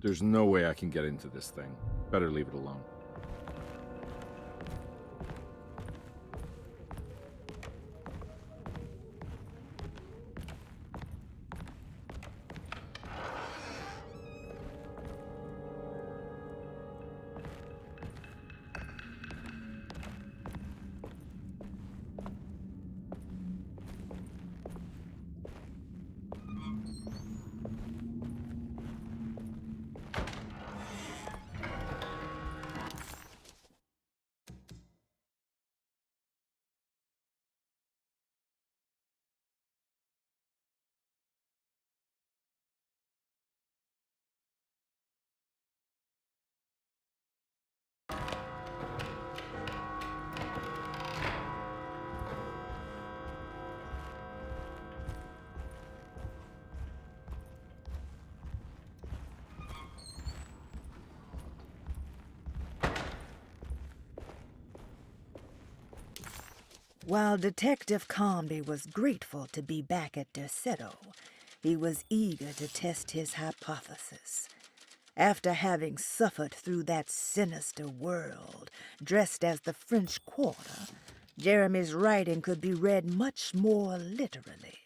There's no way I can get into this thing. Better leave it alone. While Detective Conby was grateful to be back at Derceto, he was eager to test his hypothesis. After having suffered through that sinister world, dressed as the French Quarter, Jeremy's writing could be read much more literally.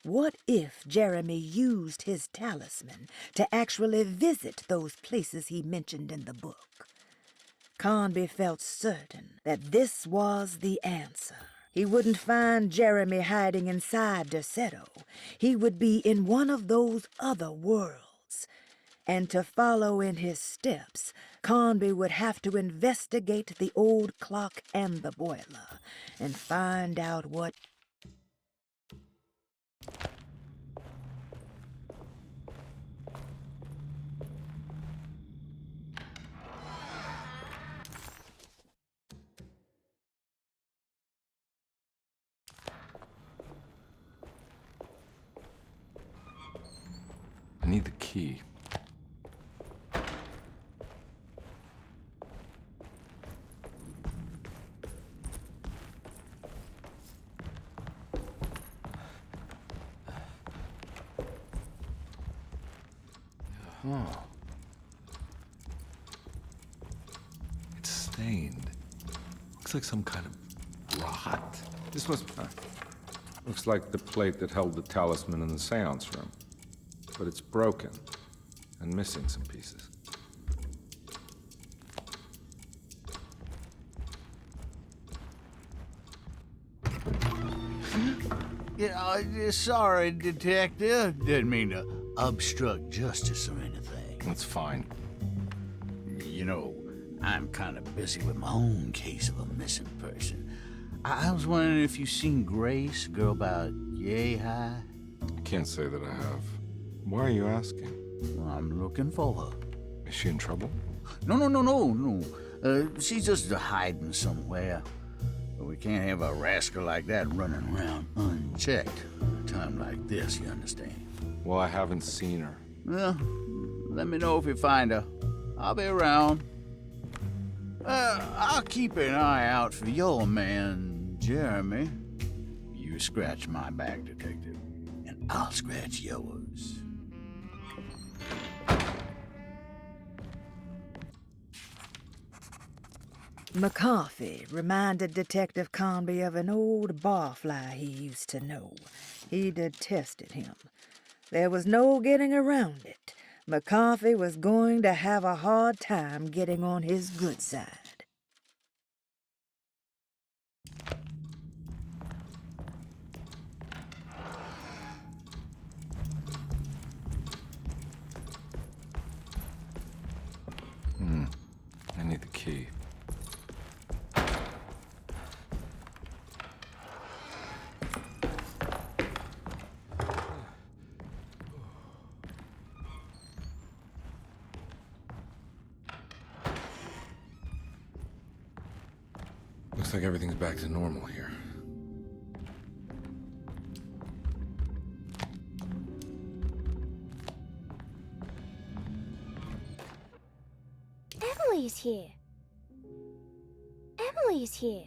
What if Jeremy used his talisman to actually visit those places he mentioned in the book? Conby felt certain that this was the answer. He wouldn't find Jeremy hiding inside Derceto. He would be in one of those other worlds. And to follow in his steps, Conby would have to investigate the old clock and the boiler and find out what... I need the key. Oh. It's stained. Looks like some kind of rot. This must... looks like the plate that held the talisman in the seance room. But it's broken and missing some pieces. Yeah, sorry, Detective. Didn't mean to obstruct justice or anything. That's fine. You know, I'm kind of busy with my own case of a missing person. I was wondering if you've seen Grace, a girl about yay high? I can't say that I have. Why are you asking? Well, I'm looking for her. Is she in trouble? No. She's just hiding somewhere. But we can't have a rascal like that running around unchecked. A time like this, you understand? Well, I haven't seen her. Well, let me know if you find her. I'll be around. I'll keep an eye out for your man, Jeremy. You scratch my back, Detective, and I'll scratch yours. McCarthy reminded Detective Conby of an old barfly he used to know. He detested him. There was no getting around it. McCarthy was going to have a hard time getting on his good side. I need the key. Looks like everything's back to normal here. Emily's here. Emily's here.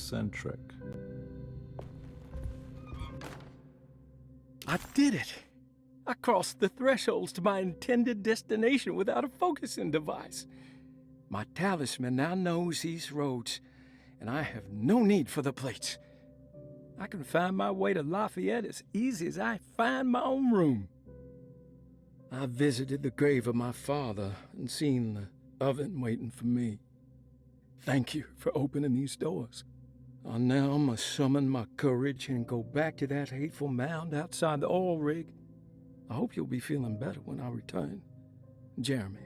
eccentric. I did it! I crossed the thresholds to my intended destination without a focusing device. My talisman now knows these roads, and I have no need for the plates. I can find my way to Lafayette as easy as I find my own room. I visited the grave of my father and seen the oven waiting for me. Thank you for opening these doors. I now must summon my courage and go back to that hateful mound outside the oil rig. I hope you'll be feeling better when I return. Jeremy.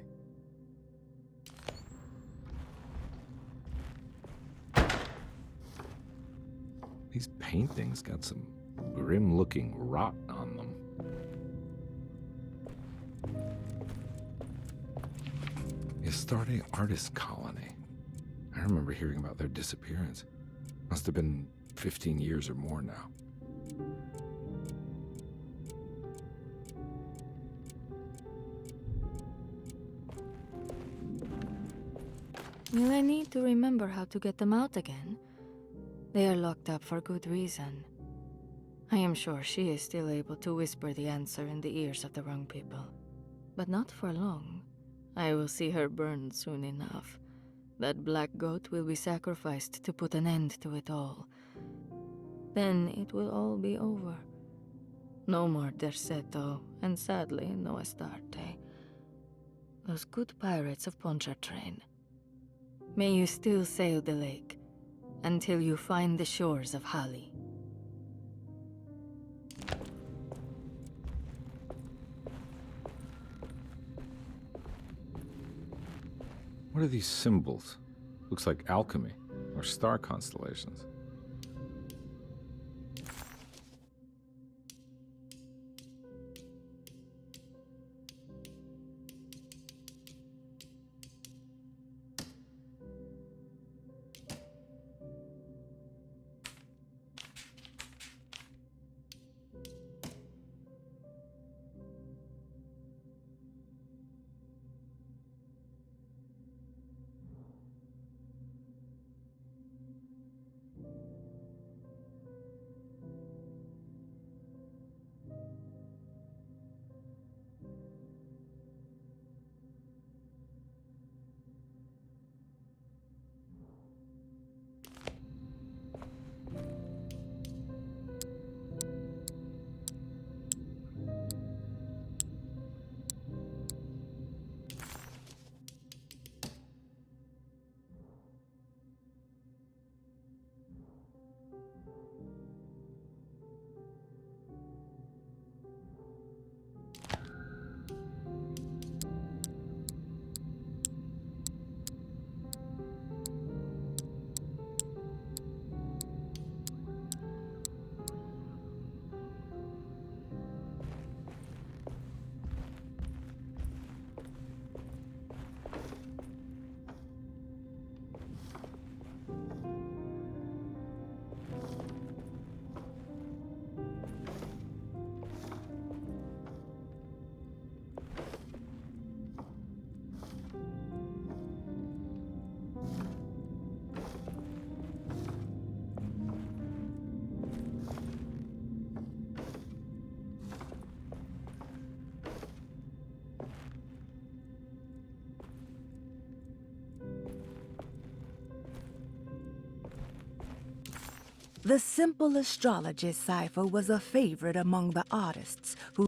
These paintings got some grim-looking rot on them. The Astarte Artist Colony. I remember hearing about their disappearance. Must have been 15 years or more now. Will I need to remember how to get them out again? They are locked up for good reason. I am sure she is still able to whisper the answer in the ears of the wrong people. But not for long. I will see her burned soon enough. That black goat will be sacrificed to put an end to it all. Then it will all be over. No more Derceto, and sadly, no Astarte. Those good pirates of Pontchartrain. May you still sail the lake, until you find the shores of Hali. What are these symbols? Looks like alchemy, or star constellations. The simple astrology cipher was a favorite among the artists who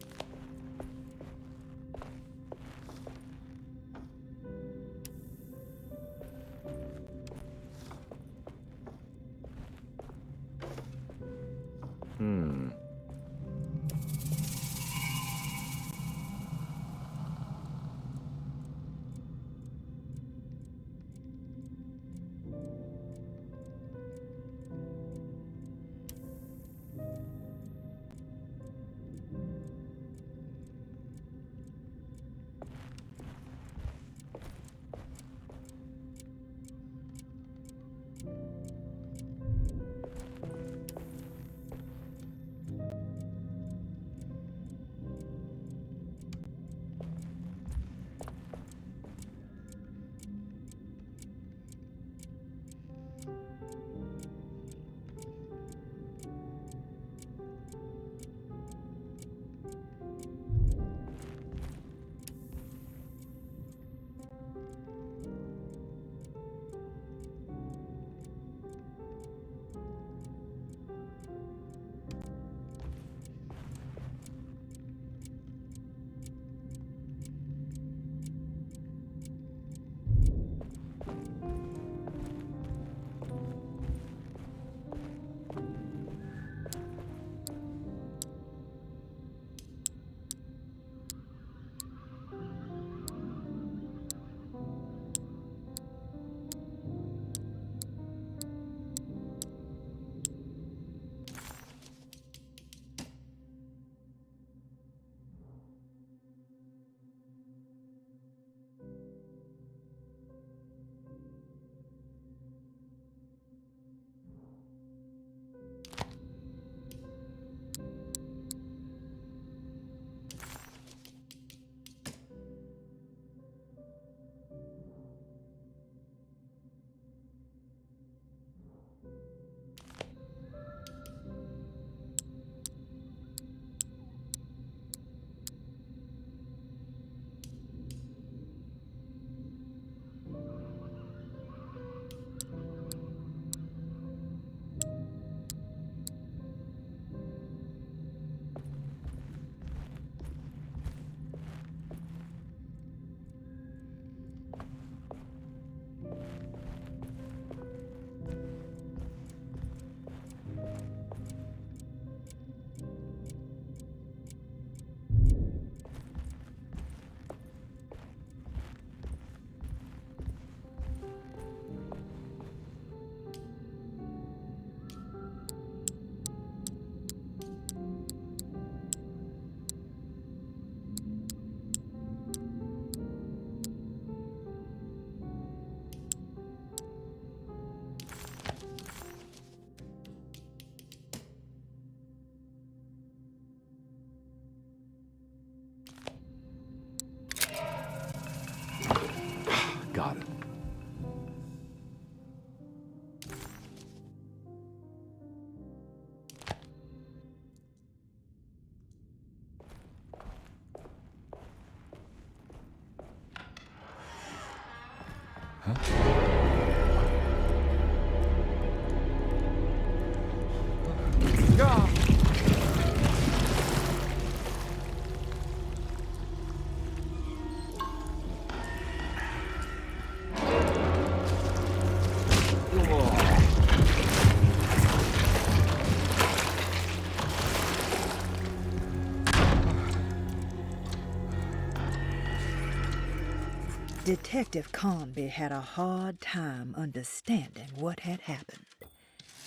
Detective Conby had a hard time understanding what had happened.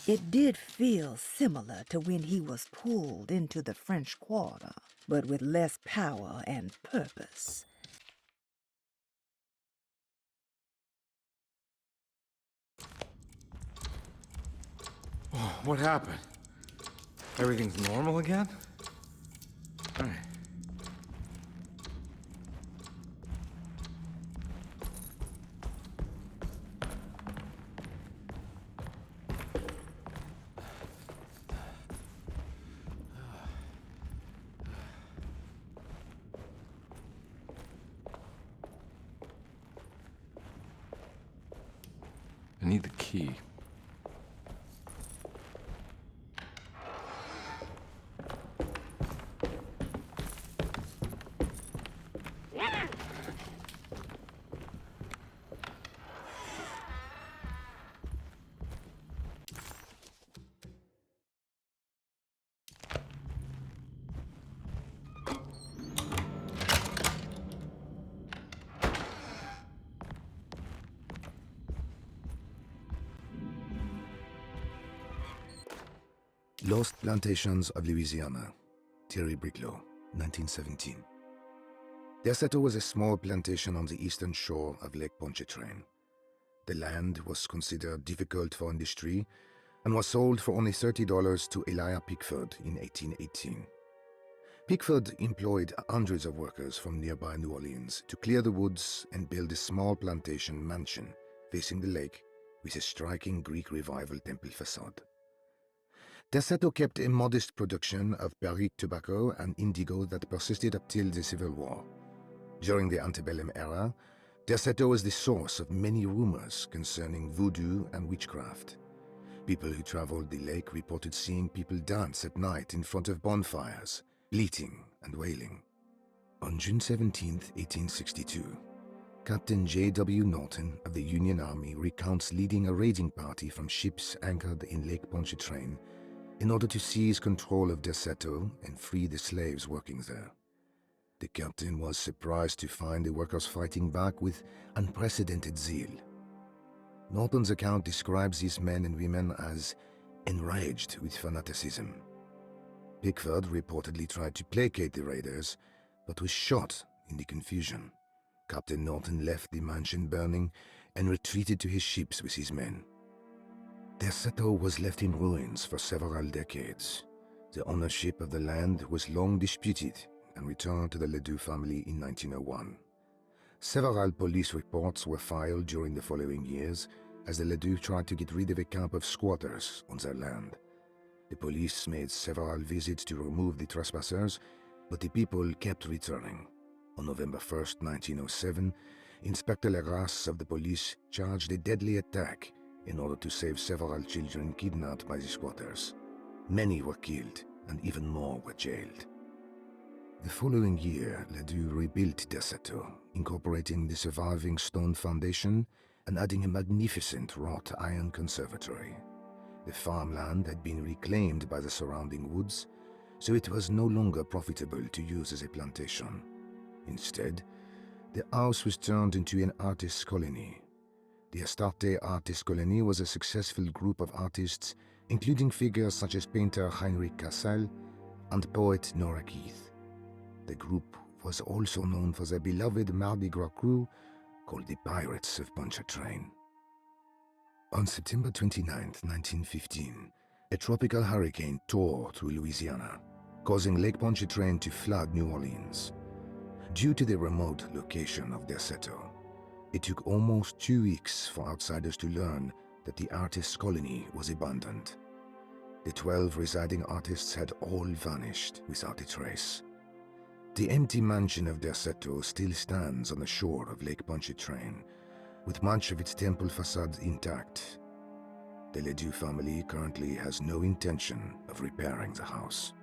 It did feel similar to when he was pulled into the French Quarter, but with less power and purpose. Oh, what happened? Everything's normal again? All right. I need the key. Lost Plantations of Louisiana, Thierry Briclot, 1917. Derceto was a small plantation on the eastern shore of Lake Pontchartrain. The land was considered difficult for industry and was sold for only $30 to Elijah Pickford in 1818. Pickford employed hundreds of workers from nearby New Orleans to clear the woods and build a small plantation mansion facing the lake with a striking Greek Revival temple facade. Derceto kept a modest production of Perique tobacco and indigo that persisted up till the Civil War. During the antebellum era, Derceto was the source of many rumors concerning voodoo and witchcraft. People who traveled the lake reported seeing people dance at night in front of bonfires, bleating and wailing. On June 17, 1862, Captain J.W. Norton of the Union Army recounts leading a raiding party from ships anchored in Lake Pontchartrain in order to seize control of Derceto and free the slaves working there. The captain was surprised to find the workers fighting back with unprecedented zeal. Norton's account describes these men and women as enraged with fanaticism. Pickford reportedly tried to placate the raiders, but was shot in the confusion. Captain Norton left the mansion burning and retreated to his ships with his men. Derceto was left in ruins for several decades. The ownership of the land was long disputed and returned to the Ledoux family in 1901. Several police reports were filed during the following years as the Ledoux tried to get rid of a camp of squatters on their land. The police made several visits to remove the trespassers, but the people kept returning. On November 1st, 1907, Inspector Legras of the police charged a deadly attack in order to save several children kidnapped by the squatters. Many were killed, and even more were jailed. The following year, Ledoux rebuilt Derceto, incorporating the surviving stone foundation and adding a magnificent wrought iron conservatory. The farmland had been reclaimed by the surrounding woods, so it was no longer profitable to use as a plantation. Instead, the house was turned into an artist's colony. The Astarte Artist Colony was a successful group of artists, including figures such as painter Heinrich Cassel and poet Nora Keith. The group was also known for their beloved Mardi Gras crew called the Pirates of Pontchartrain. On September 29, 1915, a tropical hurricane tore through Louisiana, causing Lake Pontchartrain to flood New Orleans. Due to the remote location of Derceto, it took almost 2 weeks for outsiders to learn that the artists' colony was abandoned. The 12 residing artists had all vanished without a trace. The empty mansion of Derceto still stands on the shore of Lake Pontchartrain, with much of its temple facade intact. The Ledoux family currently has no intention of repairing the house.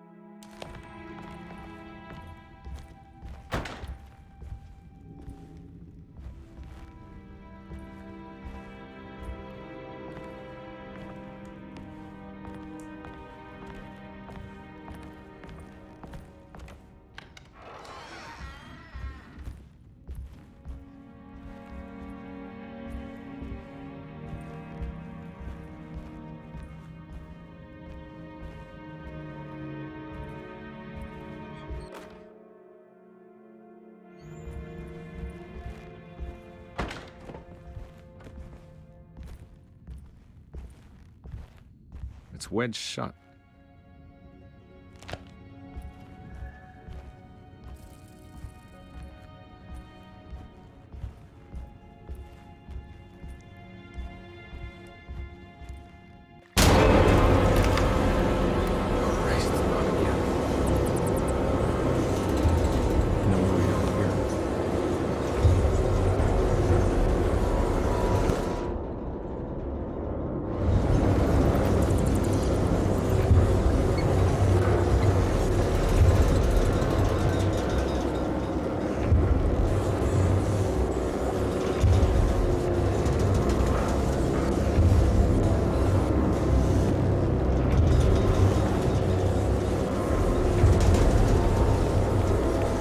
It's wedged shut. Christ, it's not again. No way over here.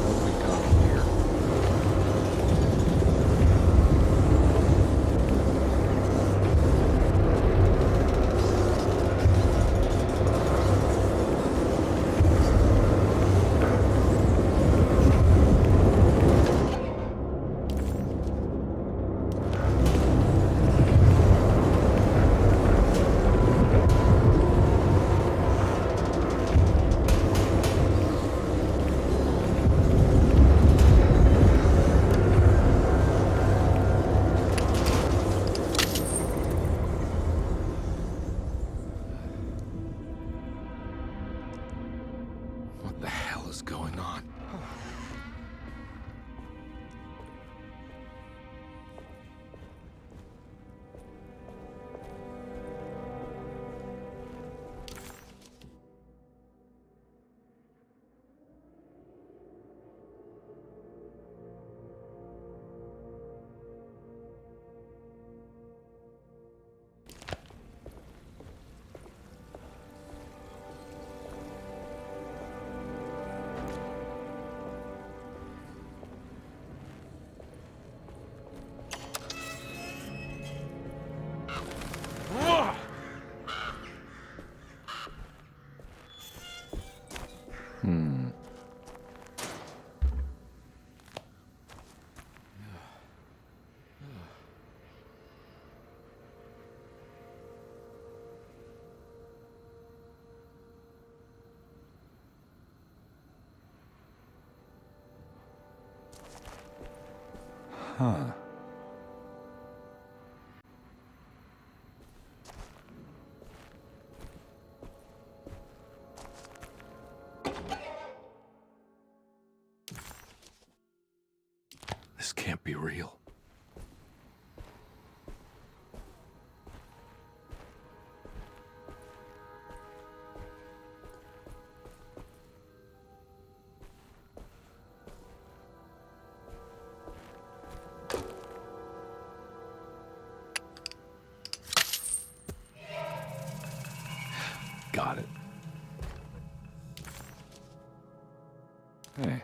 What do we got here? What the hell is going on? Huh. This can't be real. Got it. Hey.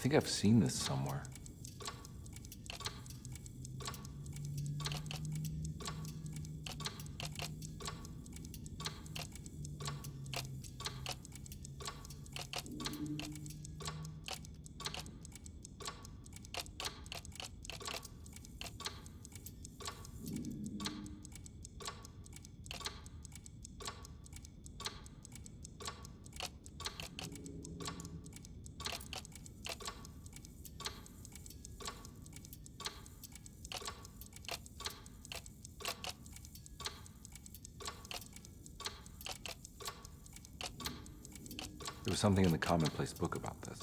think I've seen this somewhere. There was something in the Commonplace book about this.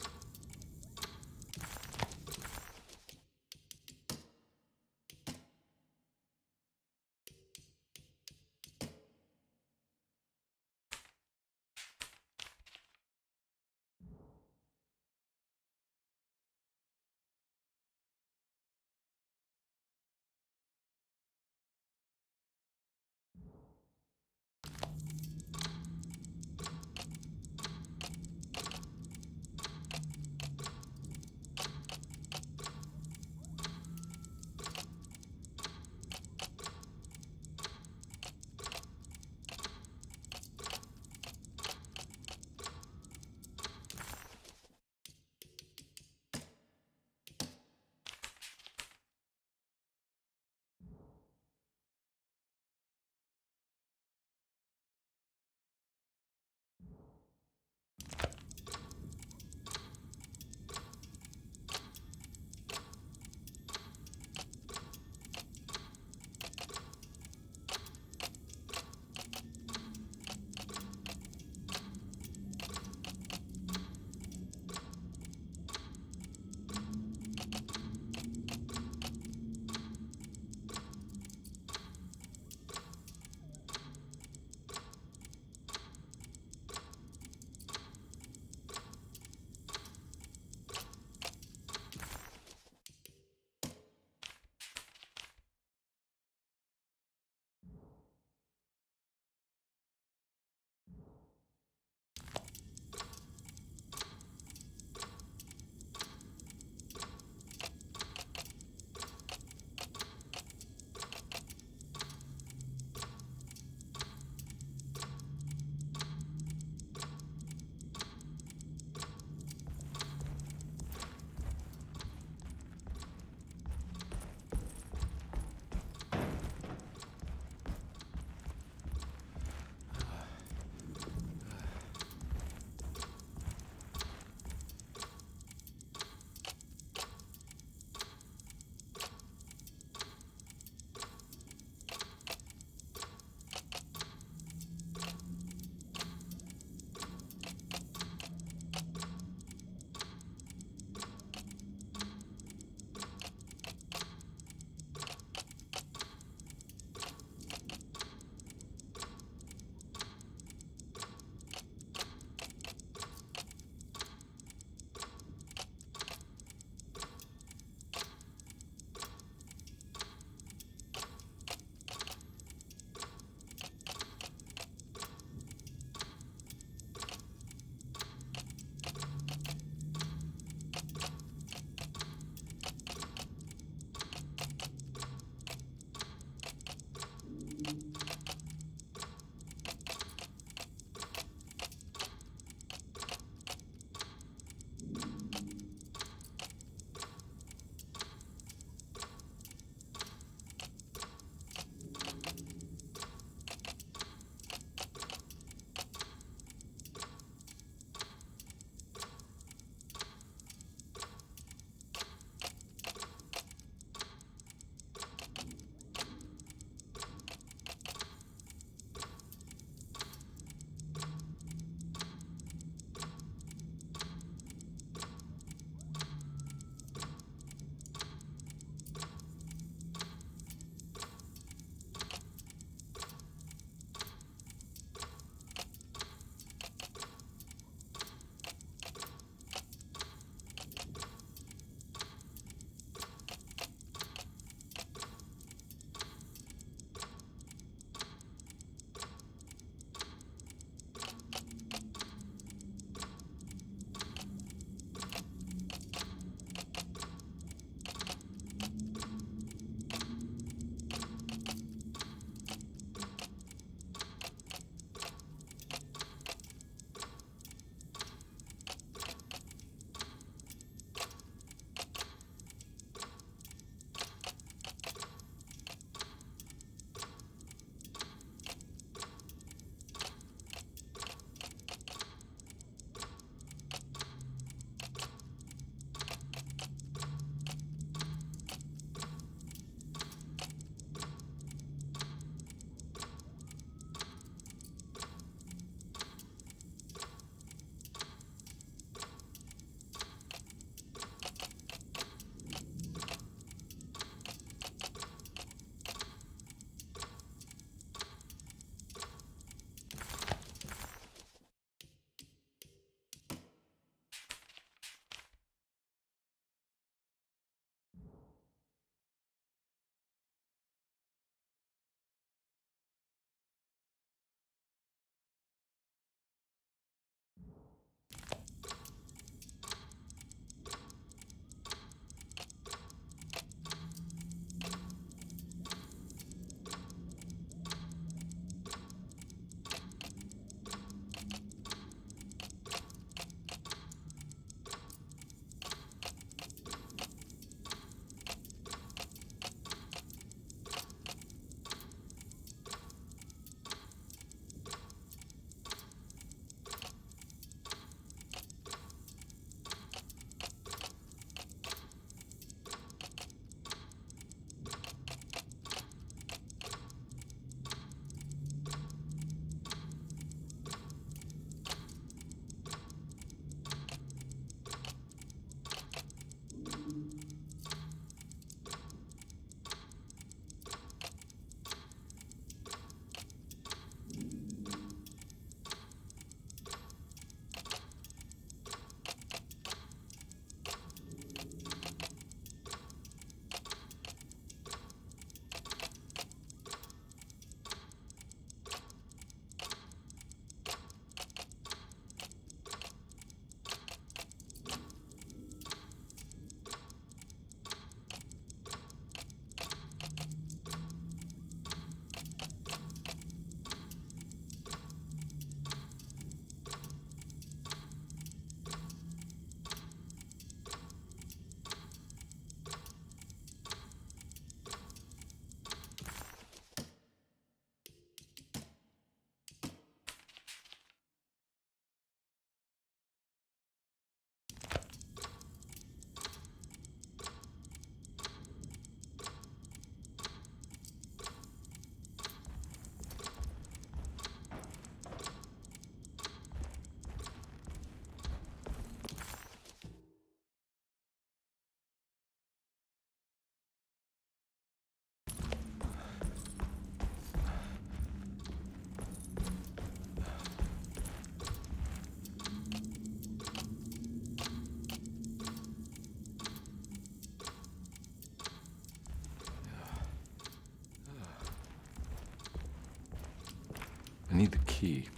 I need the key.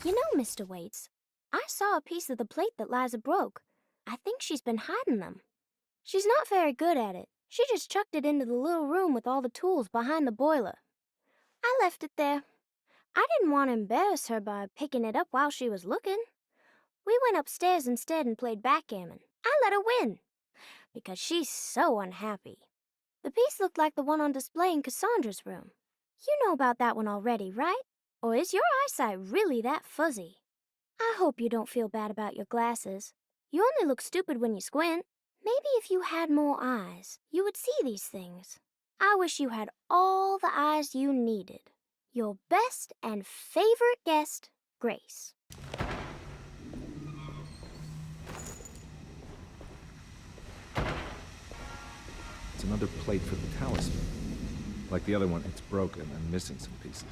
You know, Mr. Waits, I saw a piece of the plate that Liza broke. I think she's been hiding them. She's not very good at it. She just chucked it into the little room with all the tools behind the boiler. I left it there. I didn't want to embarrass her by picking it up while she was looking. We went upstairs instead and played backgammon. I let her win, because she's so unhappy. The piece looked like the one on display in Cassandra's room. You know about that one already, right? Or is your eyesight really that fuzzy? I hope you don't feel bad about your glasses. You only look stupid when you squint. Maybe if you had more eyes, you would see these things. I wish you had all the eyes you needed. Your best and favorite guest, Grace. It's another plate for the talisman. Like the other one, it's broken and missing some pieces.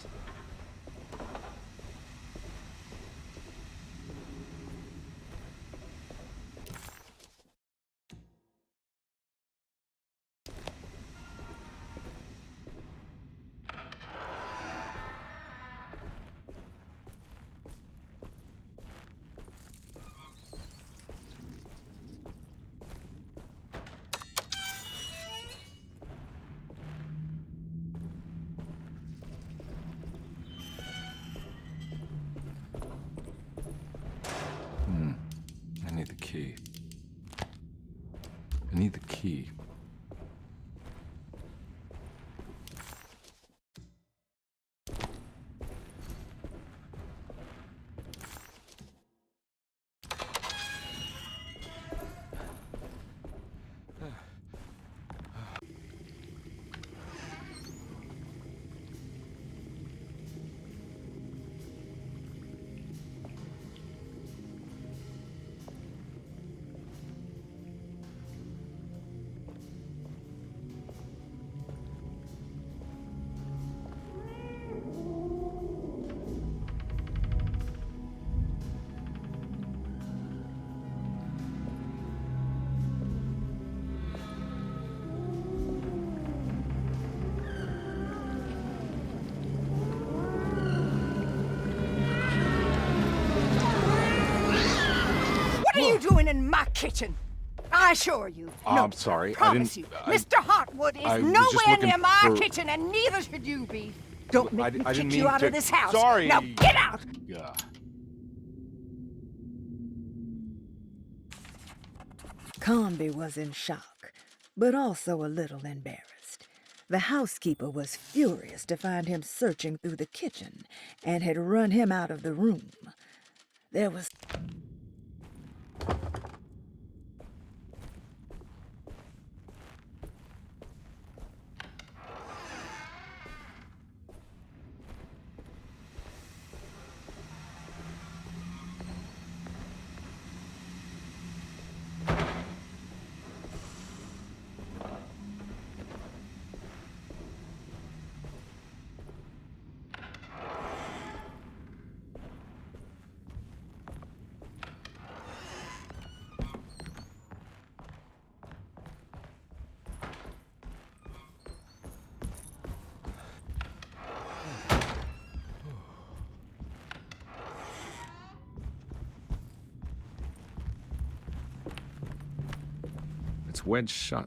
I need the key. I need the key. What are you doing in my kitchen? I assure you. No, I'm sorry, I promise I didn't- you. Mr. Hotwood is I was just nowhere looking near my for- kitchen, and neither should you be. Don't make me I didn't kick you mean out to- of this house. Sorry. Now get out! Yeah. Conby was in shock, but also a little embarrassed. The housekeeper was furious to find him searching through the kitchen and had run him out of the room. There was it's wedged shut.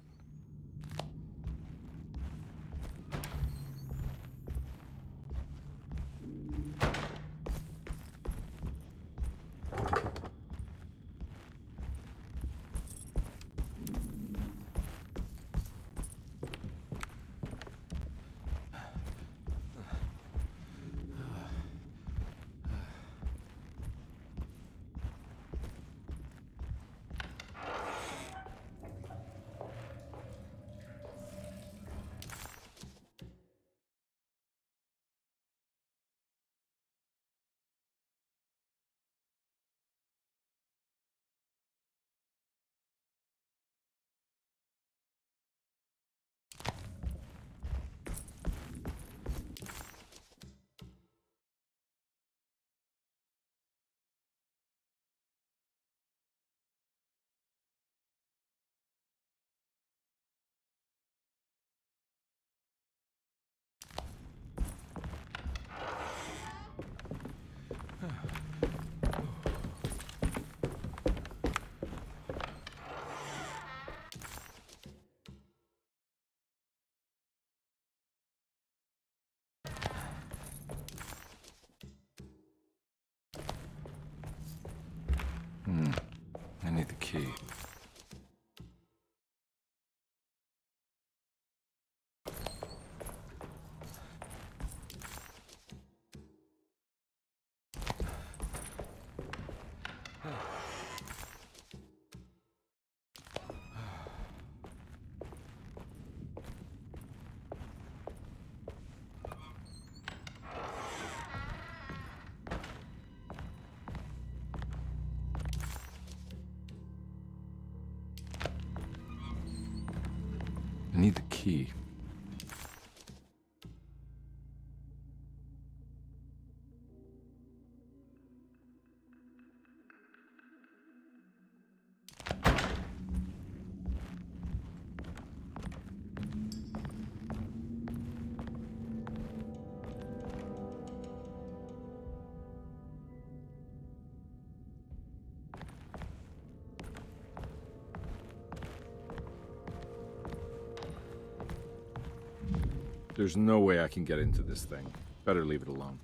I need the key. I need the key. There's no way I can get into this thing. Better leave it alone.